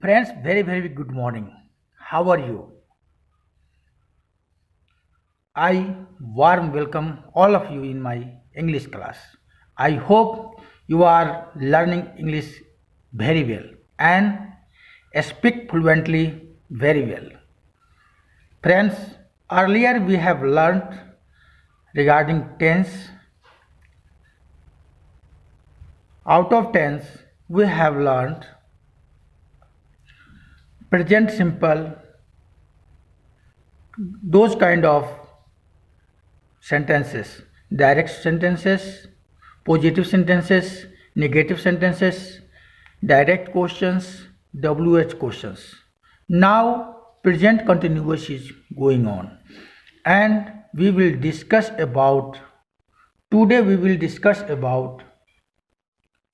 Friends, very good morning. How are you? I warm welcome all of you in my English class. I hope you are learning English very well and speak fluently very well. Friends, earlier we have learned regarding tense. Out of tense, we have learned present simple, those kind of sentences, direct sentences, positive sentences, negative sentences, direct questions, WH questions. Now present continuous is going on and we will discuss about today we will discuss about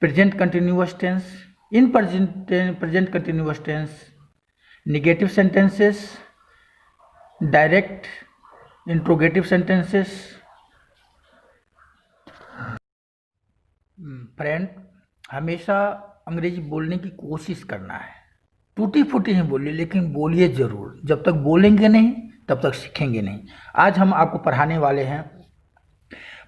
present continuous tense. In present continuous tense, negative sentences, direct interrogative sentences. Friend, हमेशा अंग्रेजी बोलने की कोशिश करना है. टूटी फूटी ही बोलिए, लेकिन बोलिए ज़रूर. जब तक बोलेंगे नहीं तब तक सीखेंगे नहीं. आज हम आपको पढ़ाने वाले हैं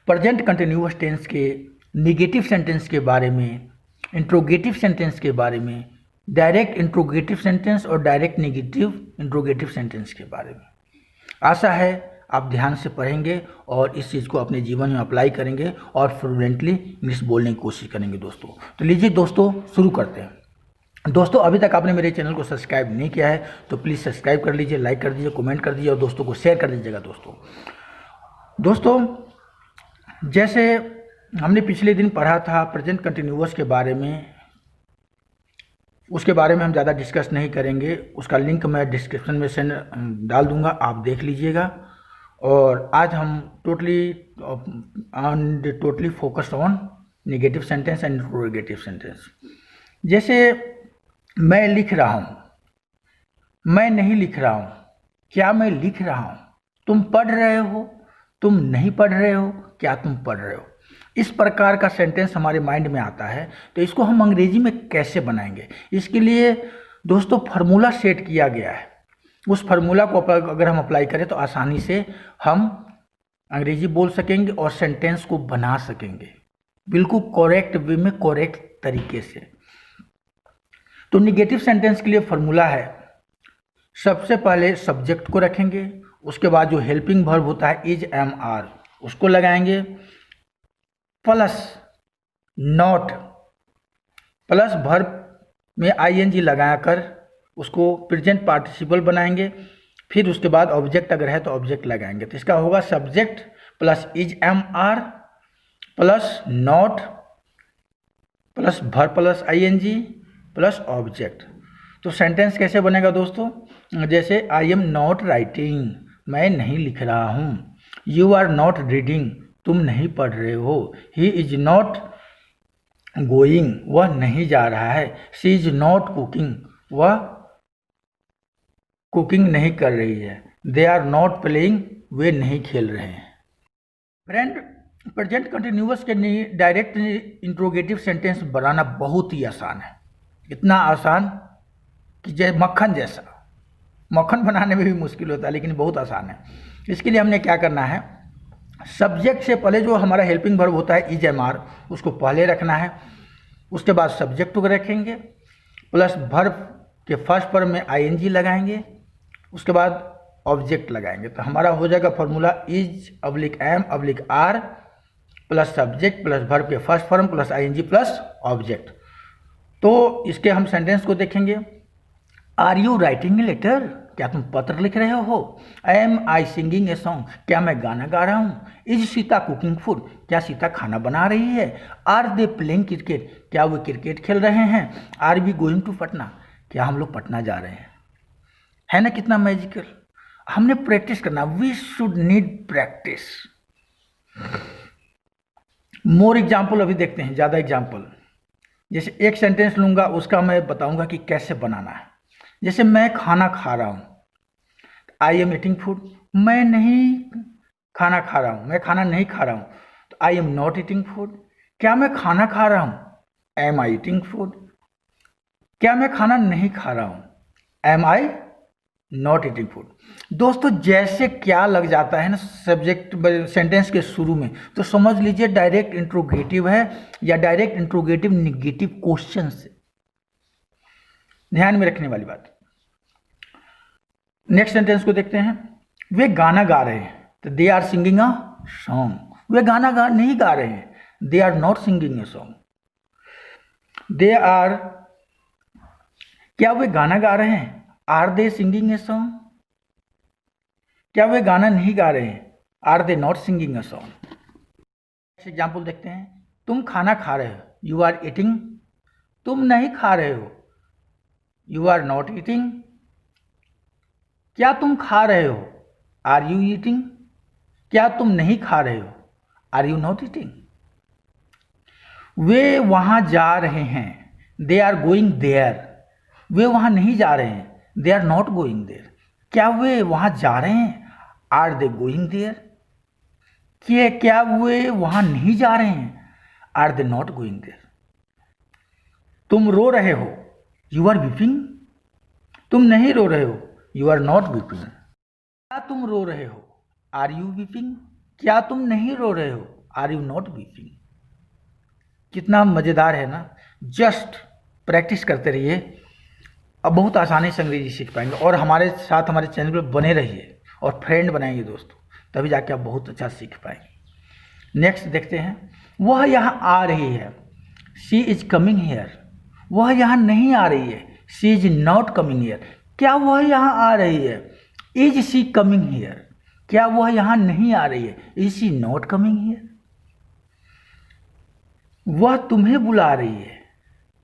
प्रेजेंट कंटिन्यूअस टेंस के निगेटिव सेंटेंस के बारे में, इंट्रोगेटिव सेंटेंस के बारे में, डायरेक्ट इंट्रोगेटिव सेंटेंस और डायरेक्ट नेगेटिव इंट्रोगेटिव सेंटेंस के बारे में. आशा है आप ध्यान से पढ़ेंगे और इस चीज़ को अपने जीवन में अप्लाई करेंगे और फ्लुएंटली इंग्लिश बोलने की कोशिश करेंगे दोस्तों. तो लीजिए दोस्तों, शुरू करते हैं. दोस्तों, अभी तक आपने मेरे चैनल को सब्सक्राइब नहीं किया है तो प्लीज़ सब्सक्राइब कर लीजिए, लाइक कर दीजिए, कमेंट कर दीजिए और दोस्तों को शेयर कर दीजिएगा. दोस्तों, जैसे हमने पिछले दिन पढ़ा था प्रेजेंट कंटिन्यूअस के बारे में, उसके बारे में हम ज़्यादा डिस्कस नहीं करेंगे. उसका लिंक मैं डिस्क्रिप्शन में डाल दूंगा, आप देख लीजिएगा. और आज हम totally focused on negative sentence and interrogative sentence. जैसे मैं लिख रहा हूँ, मैं नहीं लिख रहा हूँ, क्या मैं लिख रहा हूँ, तुम पढ़ रहे हो, तुम नहीं पढ़ रहे हो, क्या तुम पढ़ रहे हो. इस प्रकार का सेंटेंस हमारे माइंड में आता है. तो इसको हम अंग्रेजी में कैसे बनाएंगे, इसके लिए दोस्तों फार्मूला सेट किया गया है. उस फार्मूला को अगर हम अप्लाई करें तो आसानी से हम अंग्रेजी बोल सकेंगे और सेंटेंस को बना सकेंगे बिल्कुल करेक्ट वे में, करेक्ट तरीके से. तो निगेटिव सेंटेंस के लिए फार्मूला है, सबसे पहले सब्जेक्ट को रखेंगे, उसके बाद जो हेल्पिंग वर्ब होता है इज, एम, आर, उसको लगाएंगे, प्लस नॉट, प्लस वर्ब में आईएनजी लगाकर उसको प्रेजेंट पार्टिसिपल बनाएंगे. फिर उसके बाद ऑब्जेक्ट अगर है तो ऑब्जेक्ट लगाएंगे. तो इसका होगा subject plus is, am, are, plus not, plus verb plus ING, plus object. तो सेंटेंस कैसे बनेगा दोस्तों, जैसे आई एम नॉट राइटिंग, मैं नहीं लिख रहा हूँ. यू आर नॉट रीडिंग, तुम नहीं पढ़ रहे हो. ही इज नॉट गोइंग, वह नहीं जा रहा है. शी इज नॉट कुकिंग, वह कुकिंग नहीं कर रही है. दे आर नॉट प्लेइंग, वे नहीं खेल रहे हैं. फ्रेंड, प्रेजेंट कंटिन्यूअस के डायरेक्ट इंट्रोगेटिव सेंटेंस बनाना बहुत ही आसान है. इतना आसान कि जैसे मक्खन जैसा. मक्खन बनाने में भी मुश्किल होता है लेकिन बहुत आसान है. इसके लिए हमने क्या करना है, सब्जेक्ट से पहले जो हमारा हेल्पिंग वर्ब होता है इज, एम, आर, उसको पहले रखना है. उसके बाद सब्जेक्ट को रखेंगे, प्लस वर्ब के फर्स्ट पर में आईएनजी लगाएंगे, उसके बाद ऑब्जेक्ट लगाएंगे. तो हमारा हो जाएगा formula is oblique am oblique are plus subject plus verb के first form plus ING plus object. तो इसके हम सेंटेंस को देखेंगे. Are you writing a letter, क्या तुम पत्र लिख रहे हो. Am I singing a song, क्या मैं गाना गा रहा हूँ. इज सीता कुकिंग फूड, क्या सीता खाना बना रही है. आर दे प्लेइंग क्रिकेट, क्या वो क्रिकेट खेल रहे हैं. Are we going to Patna, क्या हम लोग पटना जा रहे हैं. है ना कितना मैजिकल. हमने प्रैक्टिस करना, we should need practice. More example अभी देखते हैं, ज़्यादा एग्जाम्पल. जैसे एक सेंटेंस लूँगा, उसका मैं बताऊँगा कि कैसे बनाना है. जैसे मैं खाना खा रहा हूँ, आई एम ईटिंग फूड, मैं नहीं खाना खा रहा हूँ, मैं खाना नहीं खा रहा हूँ. तो I am not eating food, क्या मैं खाना खा रहा हूँ. Am I eating food. क्या मैं खाना नहीं खा रहा हूँ? Am I not eating food. दोस्तों जैसे क्या लग जाता है ना सब्जेक्ट सेंटेंस के शुरू में, तो समझ लीजिए डायरेक्ट इंट्रोगेटिव है या डायरेक्ट इंट्रोगेटिव निगेटिव क्वेश्चन से। ध्यान में रखने वाली बात। नेक्स्ट सेंटेंस को देखते हैं। वे गाना गा रहे हैं, तो they are singing a song. वे गाना नहीं गा रहे हैं, they are not singing a song. They are, क्या वे गाना गा रहे हैं? Are they singing a song. क्या वे गाना नहीं गा रहे हैं? Are they not singing a song. Example देखते हैं। तुम खाना खा रहे हो, यू आर ईटिंग। तुम नहीं खा रहे हो, यू आर नॉट ईटिंग। क्या तुम खा रहे हो? Are you eating. क्या तुम नहीं खा रहे हो? Are you not eating. वे वहां जा रहे हैं, दे आर गोइंग देयर। वे वहां नहीं जा रहे हैं, they are not going there. क्या वे वहां जा रहे हैं? Are they going there. क्या वे वहां नहीं जा रहे हैं? Are they not going there. तुम रो रहे हो, यू आर वीपिंग। तुम नहीं रो रहे हो, यू आर नॉट वीपिंग। क्या तुम रो रहे हो? Are you weeping. क्या तुम नहीं रो रहे हो? Are you not weeping. कितना मज़ेदार है ना। जस्ट प्रैक्टिस करते रहिए, अब बहुत आसानी से अंग्रेजी सीख पाएंगे। और हमारे साथ हमारे चैनल पर बने रहिए और फ्रेंड बनाएंगे दोस्तों, तभी जाके आप बहुत अच्छा सीख पाएंगे। नेक्स्ट देखते हैं। वह यहाँ आ रही है, शी इज कमिंग हेयर। वह यहाँ नहीं आ रही है, she is not coming here. क्या वह यहाँ आ रही है? Is she coming here. क्या वह यहाँ नहीं आ रही है? Is she not coming here. वह तुम्हें बुला रही है,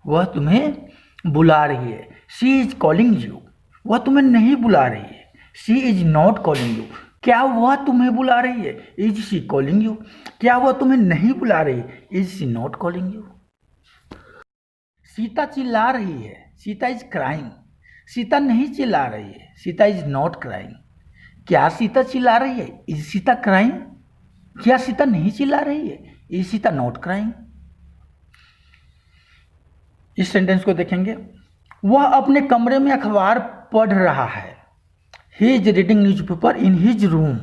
वह तुम्हें बुला रही है। She is calling you. वह तुम्हें नहीं बुला रही है, she is not calling you. क्या वह तुम्हें बुला रही है? Is she calling you. क्या वह तुम्हें नहीं बुला रही है? Is she not calling you. Sita चिल्ला रही है, सीता इज क्राइंग। सीता नहीं चिल्ला रही है, सीता इज नॉट क्राइंग। क्या सीता चिल्ला रही है? Is Sita crying. क्या सीता नहीं चिल्ला रही है? Is Sita not crying. इस सेंटेंस को देखेंगे। वह अपने कमरे में अखबार पढ़ रहा है, he is reading newspaper in his room.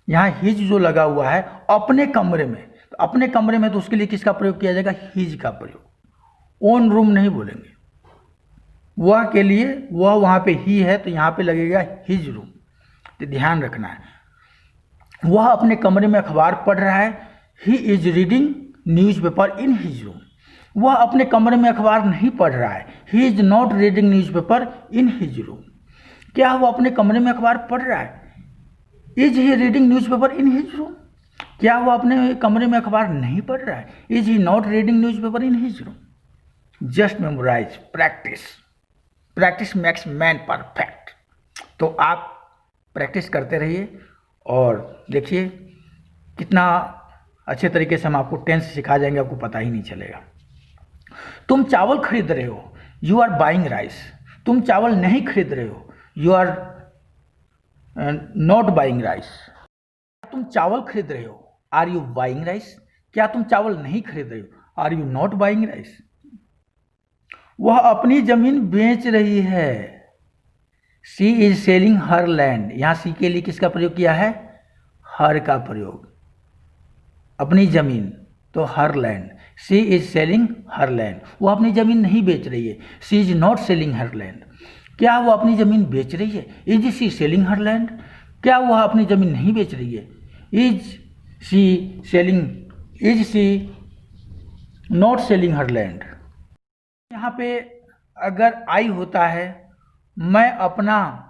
यहाँ हिज जो लगा हुआ है अपने कमरे में, तो अपने कमरे में तो उसके लिए किसका प्रयोग किया जाएगा? हिज का प्रयोग। ओन रूम नहीं बोलेंगे। वह के लिए, वह वहाँ पे ही है तो यहाँ पे लगेगा हिज रूम, तो ध्यान रखना है। वह अपने कमरे में अखबार पढ़ रहा है, he is reading newspaper in his room. वह अपने कमरे में अखबार नहीं पढ़ रहा है, he is not reading newspaper in his room. क्या वह अपने कमरे में अखबार पढ़ रहा है? Is he reading newspaper in his room. क्या वह अपने कमरे में अखबार नहीं पढ़ रहा है? Is he not reading newspaper in his room. Just memorize, practice. Practice makes man perfect. तो आप प्रैक्टिस करते रहिए और देखिए कितना अच्छे तरीके से हम आपको टेंस सिखा जाएंगे, आपको पता ही नहीं चलेगा। तुम चावल खरीद रहे हो, यू आर बाइंग राइस। तुम चावल नहीं खरीद रहे हो, you are not buying rice. तुम चावल खरीद रहे हो, आर यू बाइंग राइस। क्या तुम चावल नहीं खरीद रहे हो, are you not buying rice. वह अपनी जमीन बेच रही है, she is selling her land. यहाँ सी के लिए किसका प्रयोग किया है? हर का प्रयोग। अपनी जमीन तो her land, she is selling her land. वो अपनी जमीन नहीं बेच रही है, she is not selling her land. क्या वो अपनी जमीन बेच रही है? Is she selling her land. क्या वह अपनी जमीन नहीं बेच रही है? Is she selling, is she not selling her land. यहाँ पे अगर आई होता है, मैं अपना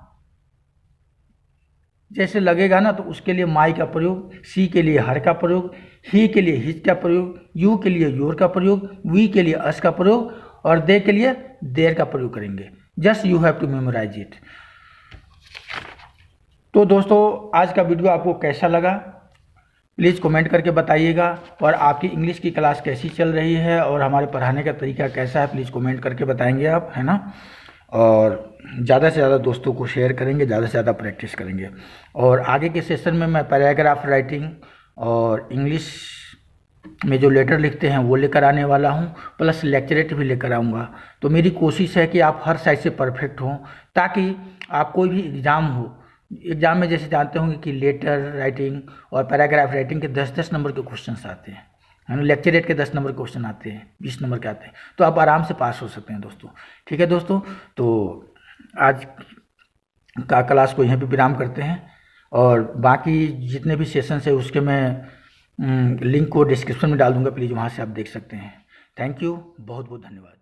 जैसे लगेगा ना, तो उसके लिए माई का प्रयोग, सी के लिए हर का प्रयोग, ही के लिए हिज का प्रयोग, यू के लिए योर का प्रयोग, वी के लिए अस का प्रयोग और दे के लिए देर का प्रयोग करेंगे। Just you have to memorize it. तो दोस्तों आज का वीडियो आपको कैसा लगा प्लीज़ कमेंट करके बताइएगा। और आपकी इंग्लिश की क्लास कैसी चल रही है और हमारे पढ़ाने का तरीका कैसा है प्लीज़ कमेंट करके बताएंगे आप, है ना। और ज़्यादा से ज़्यादा दोस्तों को शेयर करेंगे, ज़्यादा से ज़्यादा प्रैक्टिस करेंगे। और आगे के सेशन में मैं पैराग्राफ राइटिंग और इंग्लिश में जो लेटर लिखते हैं वो लेकर आने वाला हूँ, प्लस लेक्चरेट भी लेकर आऊँगा। तो मेरी कोशिश है कि आप हर साइड से परफेक्ट हों, ताकि आप कोई भी एग्ज़ाम हो, एग्ज़ाम में जैसे जानते होंगे कि लेटर राइटिंग और पैराग्राफ राइटिंग के 10-10 नंबर के क्वेश्चन आते हैं, है ना। लेक्चरेट के 10 नंबर क्वेश्चन आते हैं, 20 नंबर के आते हैं, तो आप आराम से पास हो सकते हैं दोस्तों। ठीक है दोस्तों, तो आज का क्लास को यहीं पे विराम करते हैं, और बाकी जितने भी सेशंस है उसके मैं लिंक को डिस्क्रिप्शन में डाल दूंगा, प्लीज़ वहाँ से आप देख सकते हैं। थैंक यू, बहुत बहुत धन्यवाद।